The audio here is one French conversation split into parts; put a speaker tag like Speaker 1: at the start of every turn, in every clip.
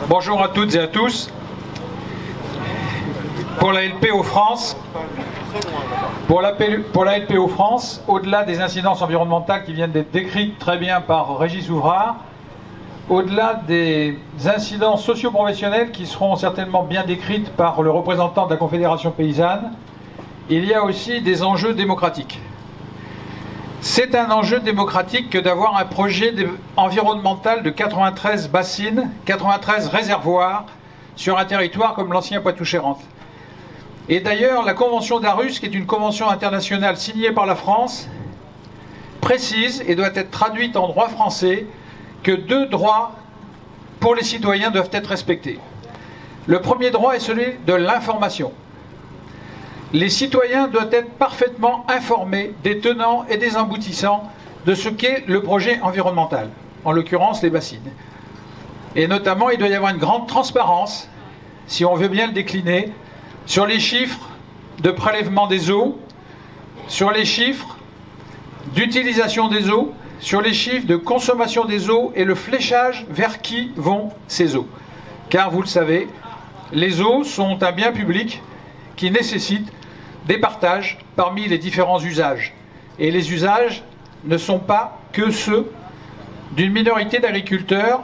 Speaker 1: Bonjour à toutes et à tous. Pour la LPO France, au-delà des incidences environnementales qui viennent d'être décrites très bien par Régis Ouvrard, au-delà des incidences socio-professionnelles qui seront certainement bien décrites par le représentant de la Confédération paysanne, il y a aussi des enjeux démocratiques. C'est un enjeu démocratique que d'avoir un projet environnemental de 93 bassines, 93 réservoirs sur un territoire comme l'ancien Poitou-Charentes. Et d'ailleurs, la Convention d'Aarhus, qui est une convention internationale signée par la France, précise et doit être traduite en droit français que 2 droits pour les citoyens doivent être respectés. Le premier droit est celui de l'information. Les citoyens doivent être parfaitement informés des tenants et des aboutissants de ce qu'est le projet environnemental, en l'occurrence les bassines. Et notamment, il doit y avoir une grande transparence, si on veut bien le décliner, sur les chiffres de prélèvement des eaux, sur les chiffres d'utilisation des eaux, sur les chiffres de consommation des eaux et le fléchage vers qui vont ces eaux. Car vous le savez, les eaux sont un bien public qui nécessite des partages parmi les différents usages. Et les usages ne sont pas que ceux d'une minorité d'agriculteurs,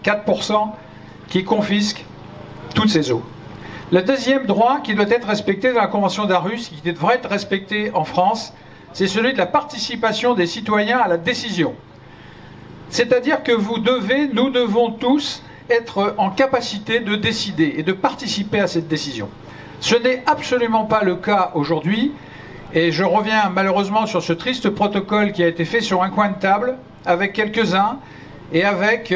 Speaker 1: 4%, qui confisquent toutes ces eaux. Le deuxième droit qui doit être respecté dans la Convention d'Aarhus, qui devrait être respecté en France, c'est celui de la participation des citoyens à la décision. C'est-à-dire que nous devons tous être en capacité de décider et de participer à cette décision. Ce n'est absolument pas le cas aujourd'hui, et je reviens malheureusement sur ce triste protocole qui a été fait sur un coin de table, avec quelques-uns, et avec,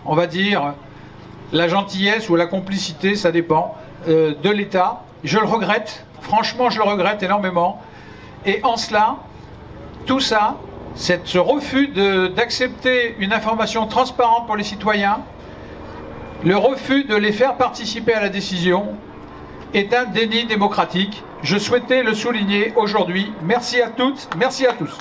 Speaker 1: on va dire, la gentillesse ou la complicité, ça dépend, de l'État. Je le regrette, franchement je le regrette énormément, et en cela, tout ça, ce refus d'accepter une information transparente pour les citoyens, le refus de les faire participer à la décision, est un déni démocratique. Je souhaitais le souligner aujourd'hui. Merci à toutes, merci à tous.